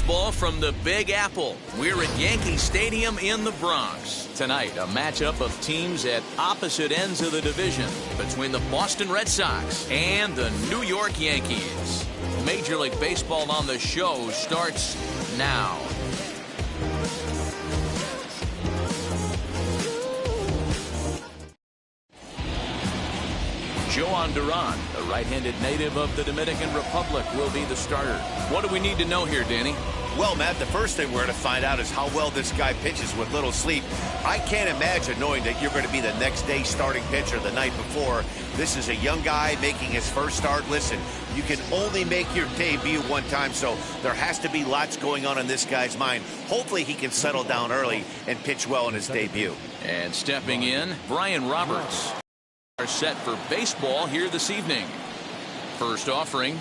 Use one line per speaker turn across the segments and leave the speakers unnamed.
baseball from the Big Apple. We're at Yankee Stadium in the Bronx. Tonight, a matchup of teams at opposite ends of the division between the Boston Red Sox and the New York Yankees. Major League Baseball on the show starts now. Jhoan Duran, the right-handed native of the Dominican Republic, will be the starter. What do we need to know here, Danny?
Well, Matt, the first thing we're going to find out is how well this guy pitches with little sleep. I can't imagine knowing that you're going to be the next day starting pitcher the night before. This is a young guy making his first start. Listen, you can only make your debut one time, so there has to be lots going on in this guy's mind. Hopefully he can settle down early and pitch well in his debut.
And stepping in, Brian Roberts. Are set for baseball here this evening. First offering.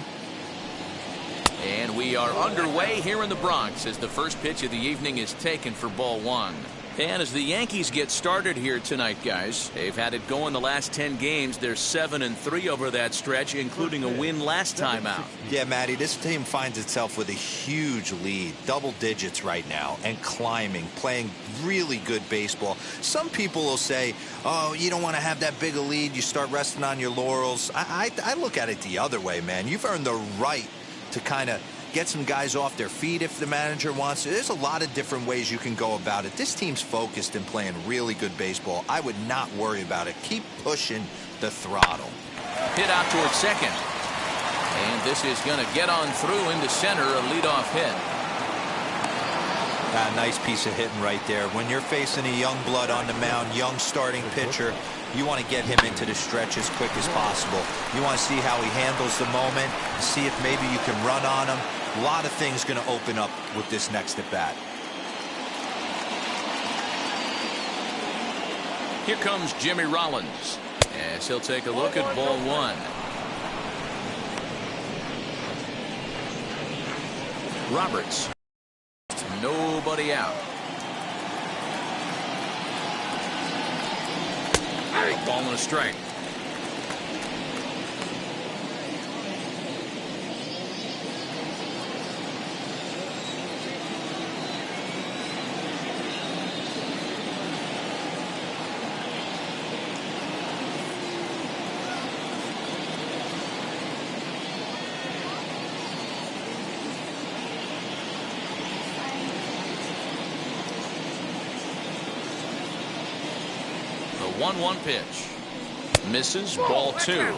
And we are underway here in the Bronx as the first pitch of the evening is taken for ball one. And as the Yankees get started here tonight, guys, they've had it going the last 10 games. They're 7-3 over that stretch, including a win last time out.
Yeah, Matty, this team finds itself with a huge lead, double digits right now, and climbing, playing really good baseball. Some people will say, oh, you don't want to have that big a lead. You start resting on your laurels. I look at it the other way, man. You've earned the right to kind of get some guys off their feet if the manager wants to. There's a lot of different ways you can go about it. This team's focused and playing really good baseball. I would not worry about it. Keep pushing the throttle.
Hit out towards second. And this is going to get on through into center, a leadoff hit.
Nice piece of hitting right there. When you're facing a young blood on the mound, young starting pitcher, you want to get him into the stretch as quick as possible. You want to see how he handles the moment, see if maybe you can run on him. A lot of things going to open up with this next at bat.
Here comes Jimmy Rollins as he'll take a look at ball one. Roberts. Nobody out. Ball and a strike. The 1-1 pitch. Misses, ball two.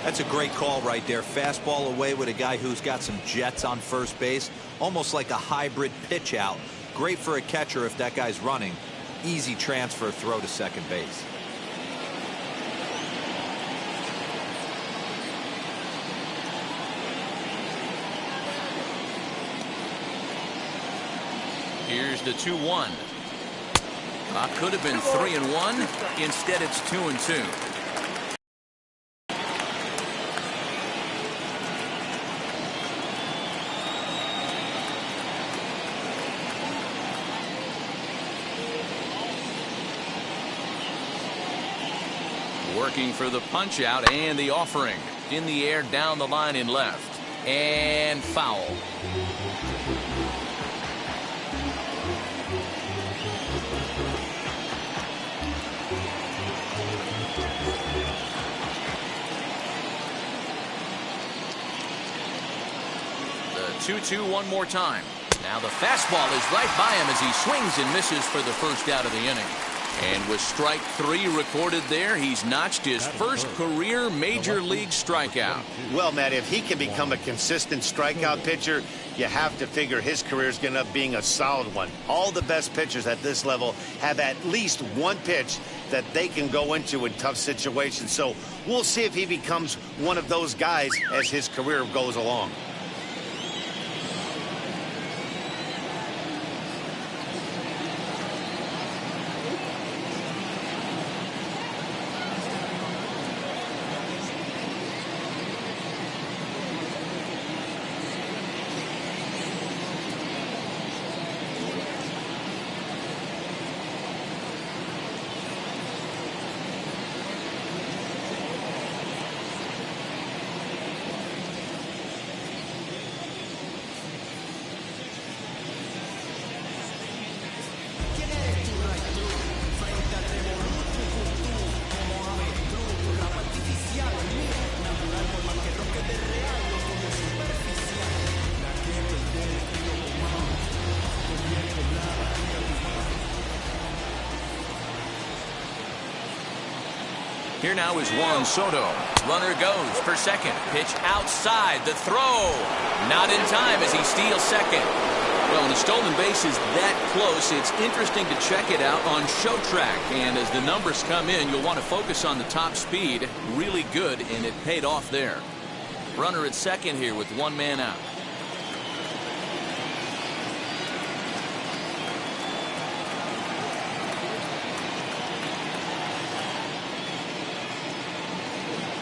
That's a great call right there. Fastball away with a guy who's got some jets on first base. Almost like a hybrid pitch out. Great for a catcher if that guy's running. Easy transfer throw to second base.
Here's the 2-1. Could have been 3-1. Instead, it's 2-2. Working for the punch out and the offering. In the air, down the line in left. And foul. The 2-2 one more time. Now the fastball is right by him as he swings and misses for the first out of the inning. And with strike three recorded there, he's notched his first career major league strikeout.
Well, Matt, if he can become a consistent strikeout pitcher, you have to figure his career is going to end up being a solid one. All the best pitchers at this level have at least one pitch that they can go into in tough situations. So we'll see if he becomes one of those guys as his career goes along.
Here now is Juan Soto. Runner goes for second. Pitch outside. The throw. Not in time as he steals second. Well, when a stolen base is that close, it's interesting to check it out on Show Track. And as the numbers come in, you'll want to focus on the top speed. Really good, and it paid off there. Runner at second here with one man out.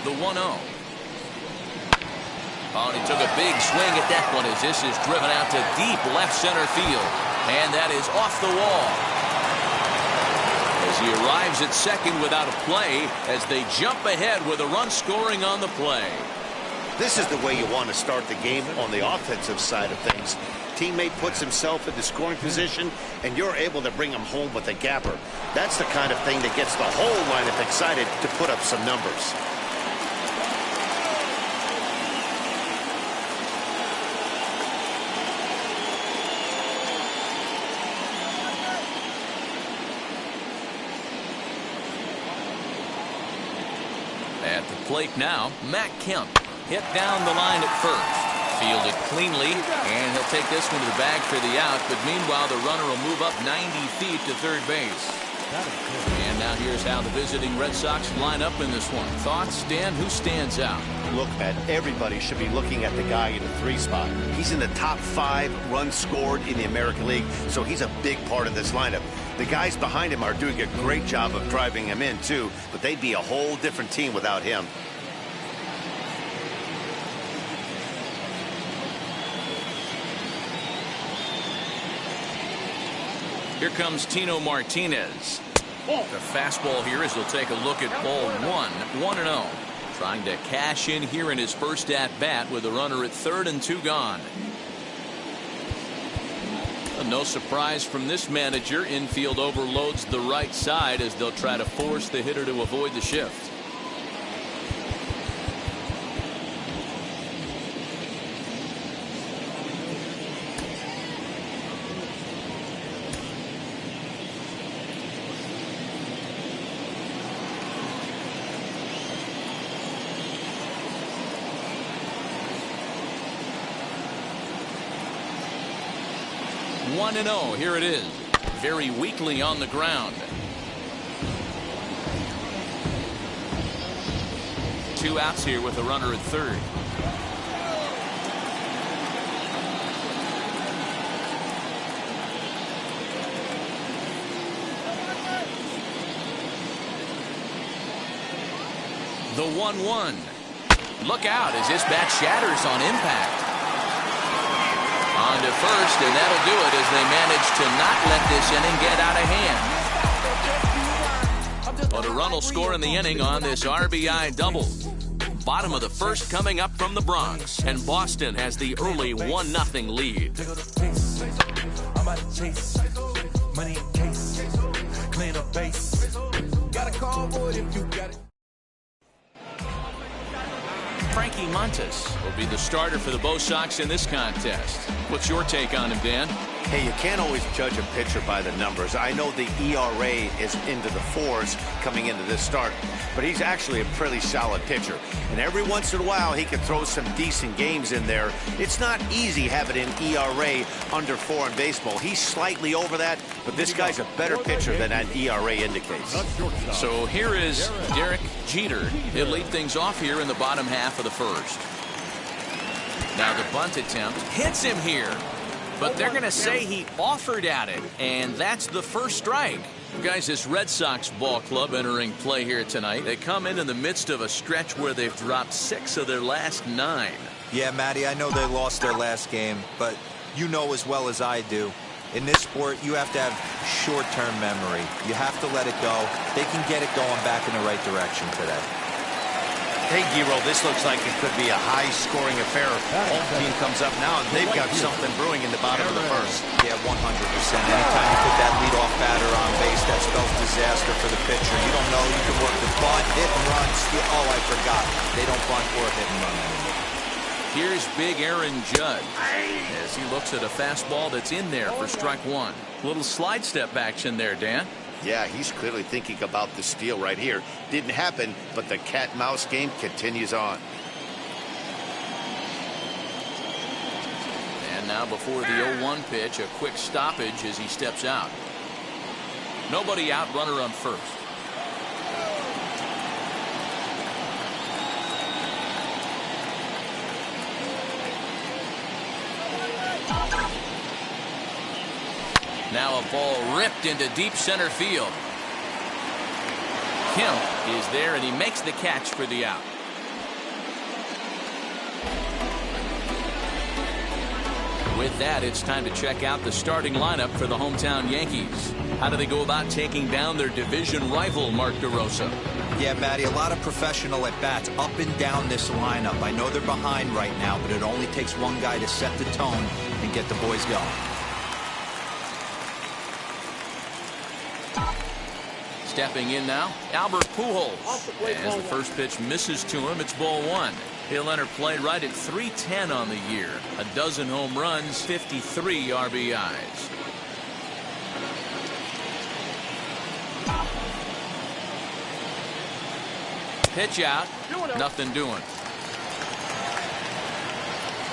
The 1-0. Oh, and he took a big swing at that one as this is driven out to deep left center field. And that is off the wall. As he arrives at second without a play as they jump ahead with a run scoring on the play.
This is the way you want to start the game on the offensive side of things. Teammate puts himself in the scoring position, and you're able to bring him home with a gapper. That's the kind of thing that gets the whole lineup excited to put up some numbers.
At the plate now, Matt Kemp. Hit down the line at first. Fielded cleanly, and he'll take this one to the bag for the out. But meanwhile, the runner will move up 90 feet to third base. And now here's how the visiting Red Sox line up in this one. Thoughts, Dan? Who stands out?
Look, Matt, everybody should be looking at the guy in the 3 spot. He's in the top 5 runs scored in the American League, so he's a big part of this lineup. The guys behind him are doing a great job of driving him in, too, but they'd be a whole different team without him.
Here comes Tino Martinez. The fastball here as he'll take a look at ball 1-0. Trying to cash in here in his first at-bat with a runner at third and 2 gone. No surprise from this manager. Infield overloads the right side as they'll try to force the hitter to avoid the shift. One and 0. Here it is. Very weakly on the ground. 2 outs here with a runner at third. The 1-1. Look out as this bat shatters on impact. On to first, and that'll do it as they manage to not let this inning get out of hand. But a run will score in the inning on this RBI double. Bottom of the first coming up from the Bronx, and Boston has the early 1-0 lead. Frankie Montas will be the starter for the Bo Sox in this contest. What's your take on him, Dan?
Hey, you can't always judge a pitcher by the numbers. I know the ERA is into the 4s coming into this start, but he's actually a pretty solid pitcher. And every once in a while, he can throw some decent games in there. It's not easy having an ERA under 4 in baseball. He's slightly over that, but this guy's a better pitcher than that ERA indicates.
So here is Derek Jeter. He'll lead things off here in the bottom half of the first. Now the bunt attempt hits him here. But they're going to say he offered at it, and that's the first strike. Guys, this Red Sox ball club entering play here tonight. They come in the midst of a stretch where they've dropped 6 of their last 9.
Yeah, Matty, I know they lost their last game, but you know as well as I do, in this sport, you have to have short-term memory. You have to let it go. They can get it going back in the right direction today.
Hey, Giro, this looks like it could be a high-scoring affair. Home team comes up now, and they've got something brewing in the bottom of the first.
Yeah, 100%. Anytime you put that leadoff batter on base, that spells disaster for the pitcher. You don't know. You can work the bunt, hit and run, steal. Oh, I forgot. They don't bunt or hit and run anymore.
Here's big Aaron Judge as he looks at a fastball that's in there for strike 1. Little slide step action there, Dan.
Yeah, he's clearly thinking about the steal right here. Didn't happen, but the cat and mouse game continues on.
And now before the 0-1 pitch, a quick stoppage as he steps out. Nobody out, runner on first. Now a ball ripped into deep center field. Kemp is there, and he makes the catch for the out. With that, it's time to check out the starting lineup for the hometown Yankees. How do they go about taking down their division rival, Mark DeRosa?
Yeah, Matty, a lot of professional at-bats up and down this lineup. I know they're behind right now, but it only takes one guy to set the tone and get the boys going.
Stepping in now, Albert Pujols. As the first pitch misses to him, it's ball one. He'll enter play right at .310 on the year. A dozen home runs, 53 RBIs. Pitch out, nothing doing.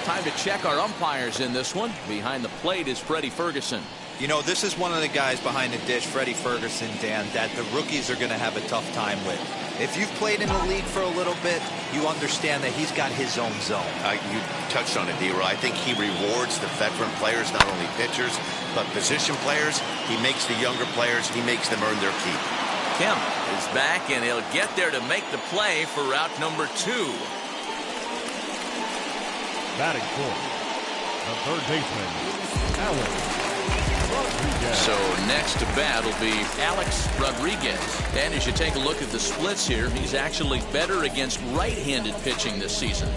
Time to check our umpires in this one. Behind the plate is Freddie Ferguson.
You know, this is one of the guys behind the dish, Freddie Ferguson, Dan, that the rookies are going to have a tough time with. If you've played in the league for a little bit, you understand that he's got his own zone.
You touched on it, D-Roy. I think he rewards the veteran players, not only pitchers, but position players. He makes the younger players, he makes them earn their keep.
Kemp is back, and he'll get there to make the play for out number 2.
Batting fourth, the third baseman, Alex.
So next to bat will be Alex Rodriguez. And as you take a look at the splits here, he's actually better against right-handed pitching this season.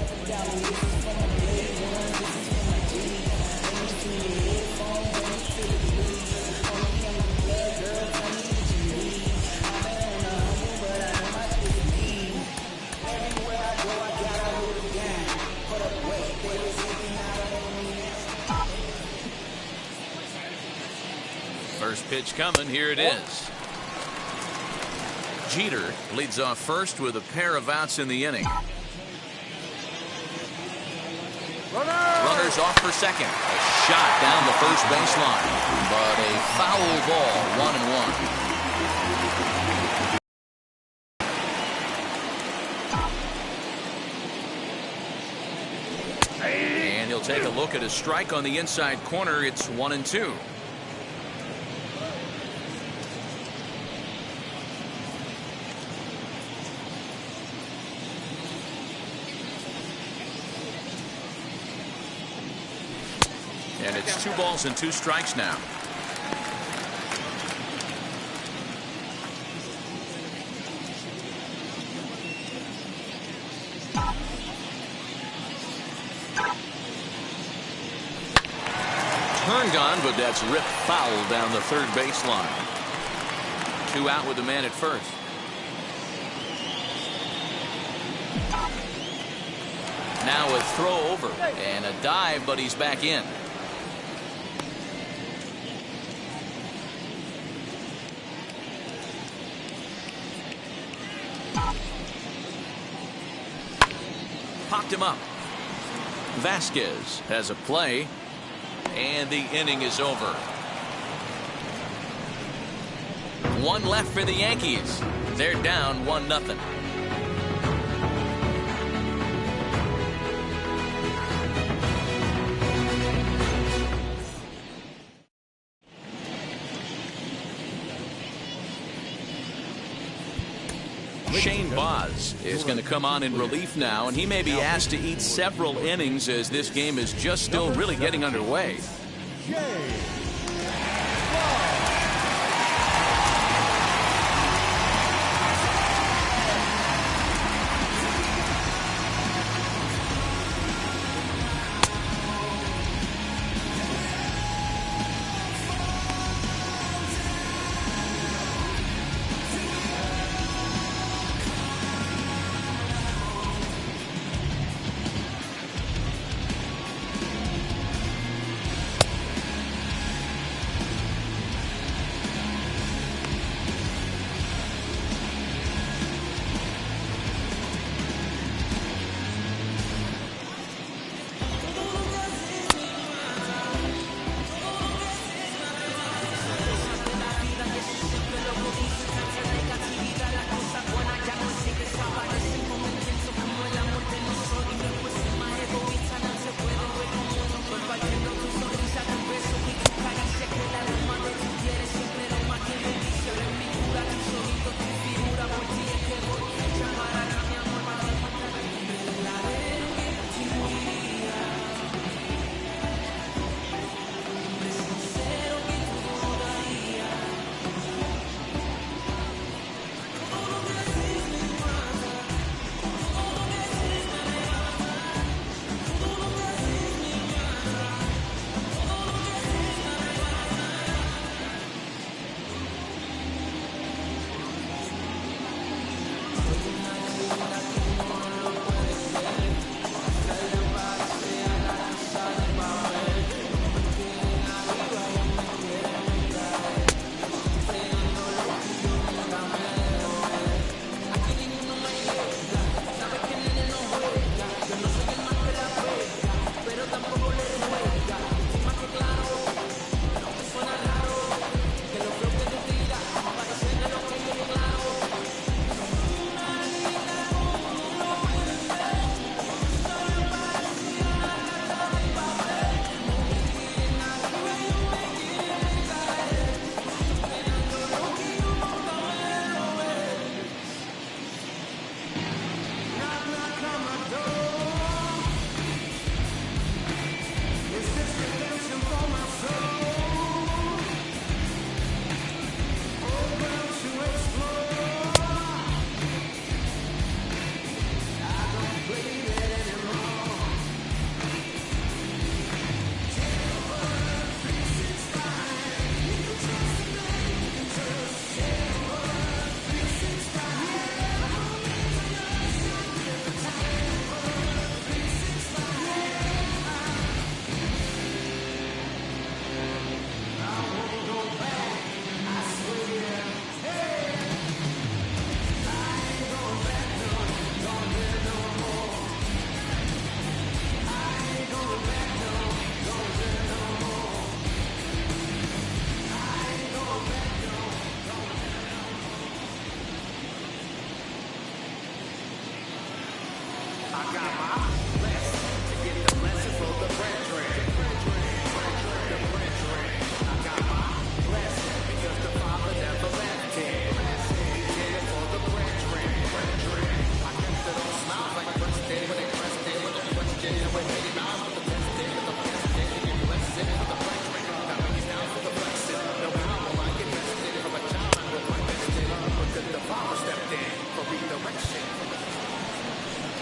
First pitch coming. Here it is. Jeter leads off first with a pair of outs in the inning. Runners off for second. A shot down the first baseline, but a foul ball, 1-1. And he'll take a look at a strike on the inside corner. It's 1-2. And it's 2 balls and 2 strikes now. Turned on, but that's ripped foul down the third baseline. 2 out with the man at first. Now a throw over and a dive, but he's back in. Popped him up. Vasquez has a play, and the inning is over. 1 left for the Yankees. They're down 1-0. Shane Baz is going to come on in relief now, and he may be asked to eat several innings as this game is just still really getting underway.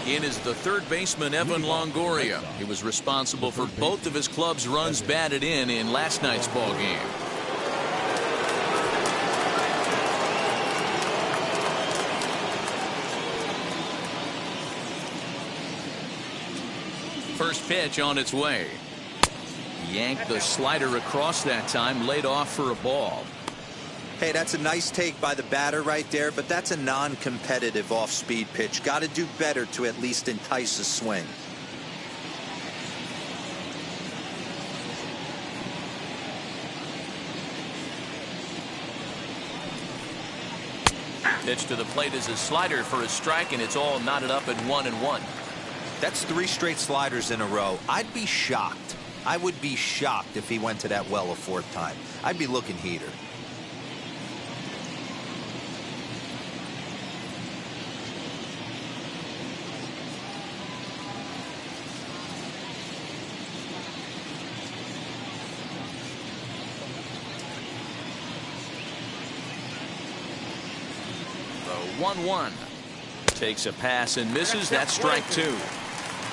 In is the third baseman, Evan Longoria. He was responsible for both of his club's runs batted in last night's ball game. First pitch on its way. Yanked the slider across that time, laid off for a ball.
Hey, that's a nice take by the batter right there, but that's a non-competitive off-speed pitch. Got to do better to at least entice a swing.
Pitch to the plate is a slider for a strike, and it's all knotted up at 1-1.
That's 3 straight sliders in a row. I'd be shocked. I would be shocked if he went to that well a 4th time. I'd be looking heater.
The 1-1. Takes a pass and misses. That's strike 2.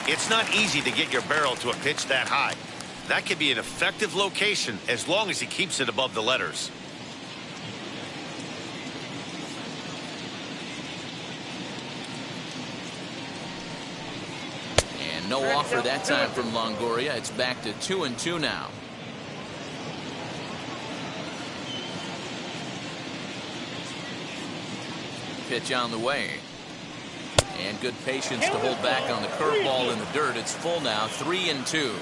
It's not easy to get your barrel to a pitch that high. That could be an effective location as long as he keeps it above the letters.
And no offer that time from Longoria. It's back to 2-2 now. Pitch on the way. And good patience to hold back on the curveball in the dirt. It's full now, 3-2.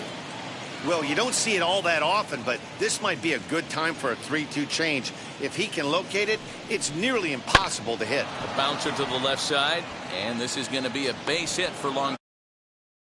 Well, you don't see it all that often, but this might be a good time for a 3-2 change. If he can locate it, it's nearly impossible to hit.
A bouncer to the left side, and this is going to be a base hit for Long.